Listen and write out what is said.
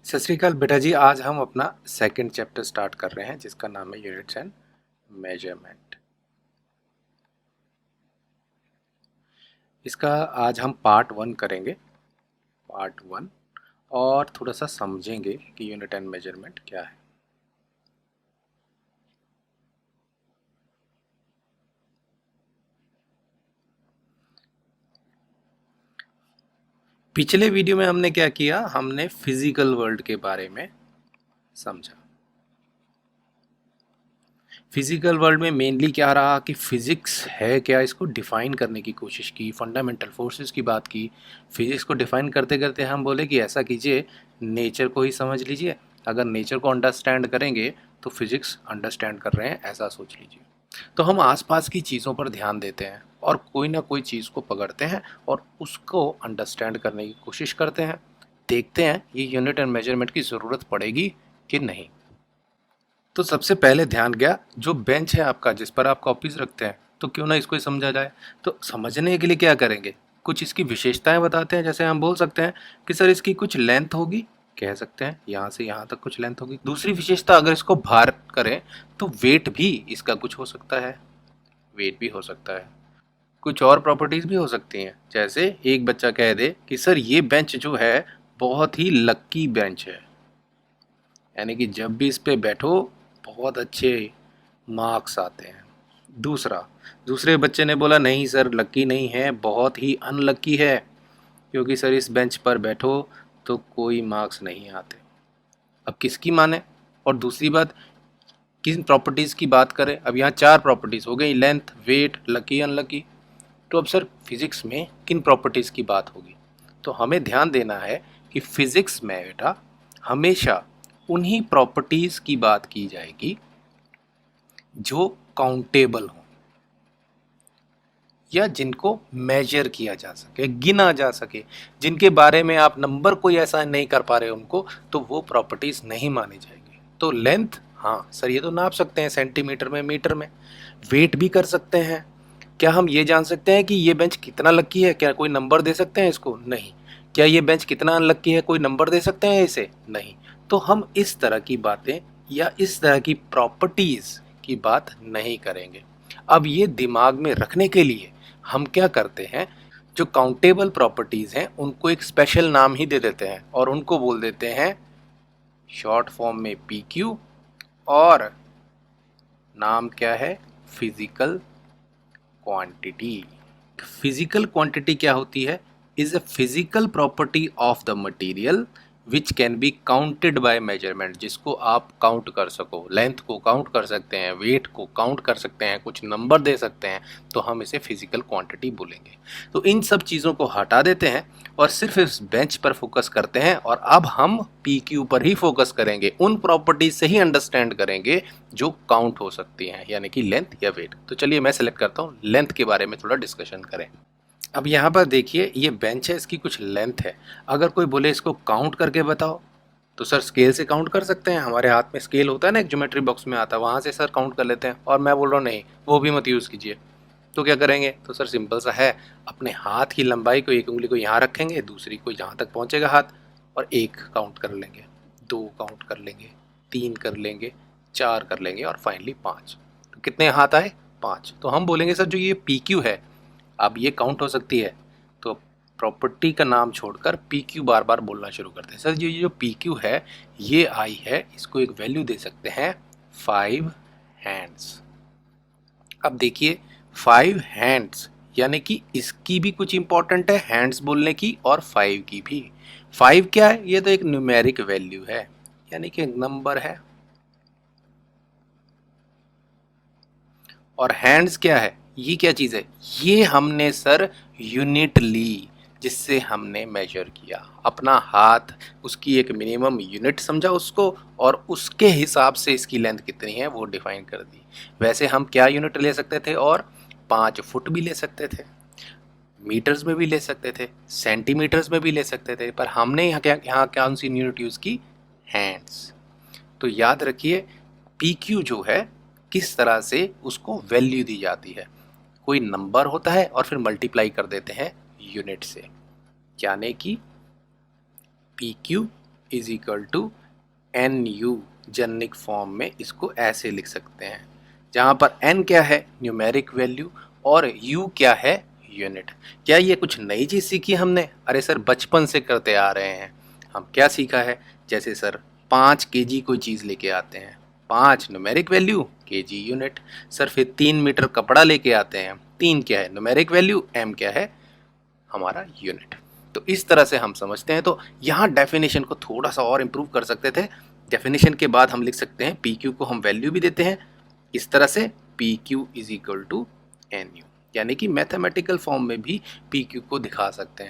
सत श्री अकाल बेटा जी। आज हम अपना सेकंड चैप्टर स्टार्ट कर रहे हैं जिसका नाम है यूनिट्स एंड मेजरमेंट। इसका आज हम पार्ट 1 करेंगे, पार्ट 1, और थोड़ा सा समझेंगे कि यूनिट एंड मेजरमेंट क्या है। पिछले वीडियो में हमने क्या किया, हमने फिजिकल वर्ल्ड के बारे में समझा। फिजिकल वर्ल्ड में मेनली क्या रहा कि फिजिक्स है क्या, इसको डिफाइन करने की कोशिश की, फंडामेंटल फोर्सेस की बात की। फिजिक्स को डिफाइन करते करते हम बोले कि ऐसा कीजिए, नेचर को ही समझ लीजिए। अगर नेचर को अंडरस्टैंड करेंगे तो फिजिक्स अंडरस्टैंड कर रहे हैं, ऐसा सोच लीजिए। तो हम आसपास की चीज़ों पर ध्यान देते हैं और कोई ना कोई चीज़ को पकड़ते हैं और उसको अंडरस्टैंड करने की कोशिश करते हैं। देखते हैं ये यूनिट एंड मेजरमेंट की ज़रूरत पड़ेगी कि नहीं। तो सबसे पहले ध्यान गया, जो बेंच है आपका जिस पर आप कॉपीज रखते हैं, तो क्यों ना इसको ही समझा जाए। तो समझने के लिए क्या करेंगे, कुछ इसकी विशेषताएं बताते हैं। जैसे हम बोल सकते हैं कि सर इसकी कुछ लेंथ होगी, कह सकते हैं यहाँ से यहाँ तक कुछ लेंथ होगी। दूसरी विशेषता, अगर इसको भार करें तो वेट भी इसका कुछ हो सकता है, वेट भी हो सकता है। कुछ और प्रॉपर्टीज भी हो सकती हैं, जैसे एक बच्चा कह दे कि सर ये बेंच जो है बहुत ही लक्की बेंच है, यानी कि जब भी इस पे बैठो बहुत अच्छे मार्क्स आते हैं। दूसरा, दूसरे बच्चे ने बोला नहीं सर लकी नहीं है, बहुत ही अनलक्की है, क्योंकि सर इस बेंच पर बैठो तो कोई मार्क्स नहीं आते। अब किसकी माने। और दूसरी बात, किन प्रॉपर्टीज़ की बात करें। अब यहाँ 4 प्रॉपर्टीज़ हो गई, लेंथ, वेट, लकी, अनलकी। तो अब सर फिजिक्स में किन प्रॉपर्टीज़ की बात होगी। तो हमें ध्यान देना है कि फिजिक्स में बेटा हमेशा उन्हीं प्रॉपर्टीज़ की बात की जाएगी जो काउंटेबल हो, या जिनको मेजर किया जा सके, गिना जा सके, जिनके बारे में आप नंबर कोई ऐसा नहीं कर पा रहे उनको, तो वो प्रॉपर्टीज नहीं मानी जाएगी। तो लेंथ, हाँ सर ये तो नाप सकते हैं सेंटीमीटर में, मीटर में। वेट भी कर सकते हैं। क्या हम ये जान सकते हैं कि ये बेंच कितना लक्की है, क्या कोई नंबर दे सकते हैं इसको? नहीं। क्या ये बेंच कितना अनलक्की है, कोई नंबर दे सकते हैं इसे? नहीं। तो हम इस तरह की बातें या इस तरह की प्रॉपर्टीज की बात नहीं करेंगे। अब ये दिमाग में रखने के लिए हम क्या करते हैं, जो काउंटेबल प्रॉपर्टीज हैं उनको एक स्पेशल नाम ही दे देते हैं और उनको बोल देते हैं शॉर्ट फॉर्म में PQ, और नाम क्या है, फिजिकल क्वांटिटी। फिजिकल क्वांटिटी क्या होती है, is a physical property of the material which can be counted by measurement, जिसको आप काउंट कर सको। लेंथ को काउंट कर सकते हैं, वेट को काउंट कर सकते हैं, कुछ नंबर दे सकते हैं, तो हम इसे फिजिकल क्वांटिटी बोलेंगे। तो इन सब चीज़ों को हटा देते हैं और सिर्फ इस बेंच पर फोकस करते हैं, और अब हम PQ पर ही फोकस करेंगे, उन प्रॉपर्टीज से ही अंडरस्टैंड करेंगे जो काउंट हो सकती हैं, यानी कि लेंथ या वेट। तो चलिए मैं सेलेक्ट करता हूँ, लेंथ के बारे में थोड़ा डिस्कशन करें। अब यहाँ पर देखिए ये बेंच है, इसकी कुछ लेंथ है। अगर कोई बोले इसको काउंट करके बताओ, तो सर स्केल से काउंट कर सकते हैं। हमारे हाथ में स्केल होता है ना, एक ज्योमेट्री बॉक्स में आता है, वहाँ से सर काउंट कर लेते हैं। और मैं बोल रहा हूँ नहीं वो भी मत यूज़ कीजिए, तो क्या करेंगे, तो सर सिंपल सा है, अपने हाथ की लंबाई को, एक उंगली को यहाँ रखेंगे, दूसरी को जहाँ तक पहुँचेगा हाथ, और 1 काउंट कर लेंगे, 2 काउंट कर लेंगे, 3 कर लेंगे, 4 कर लेंगे, और फाइनली 5। तो कितने हाथ आए, 5। तो हम बोलेंगे सर जो ये PQ है, अब ये काउंट हो सकती है, तो प्रॉपर्टी का नाम छोड़कर PQ बार बार बोलना शुरू करते हैं। सर ये जो PQ है ये आई है, इसको एक वैल्यू दे सकते हैं 5 हैंड्स। अब देखिए 5 हैंड्स, यानी कि इसकी भी कुछ इंपॉर्टेंट है हैंड्स बोलने की, और 5 की भी। 5 क्या है, ये तो एक न्यूमेरिक वैल्यू है, यानी कि नंबर है। और हैंड्स क्या है, ये क्या चीज़ है, ये हमने सर यूनिट ली जिससे हमने मेजर किया अपना हाथ, उसकी एक मिनिमम यूनिट समझा उसको, और उसके हिसाब से इसकी लेंथ कितनी है वो डिफाइन कर दी। वैसे हम क्या यूनिट ले सकते थे, और 5 फुट भी ले सकते थे, मीटर्स में भी ले सकते थे, सेंटीमीटर्स में भी ले सकते थे, पर हमने यहाँ कौन सी यूनिट यूज़ की, हैंड्स। तो याद रखिए PQ जो है किस तरह से उसको वैल्यू दी जाती है, कोई नंबर होता है और फिर मल्टीप्लाई कर देते हैं यूनिट से, यानी कि PQ is equal to N U, generic form में इसको ऐसे लिख सकते हैं, जहाँ पर n क्या है न्यूमेरिक वैल्यू और u क्या है यूनिट। क्या ये कुछ नई चीज़ सीखी हमने? अरे सर बचपन से करते आ रहे हैं। हम क्या सीखा है, जैसे सर 5 kg कोई चीज़ लेके आते हैं, 5 numeric value, kg unit. Sir फिर 3 मीटर कपड़ा लेके आते हैं, 3 क्या है न्यूमेरिक वैल्यू, m क्या है हमारा यूनिट। तो इस तरह से हम समझते हैं। तो यहाँ डेफिनेशन को थोड़ा सा और इम्प्रूव कर सकते थे। डेफिनेशन के बाद हम लिख सकते हैं पी क्यू को हम वैल्यू भी देते हैं इस तरह से, P Q is equal to N U, यानी कि मैथमेटिकल फॉर्म में भी पी क्यू को दिखा सकते हैं।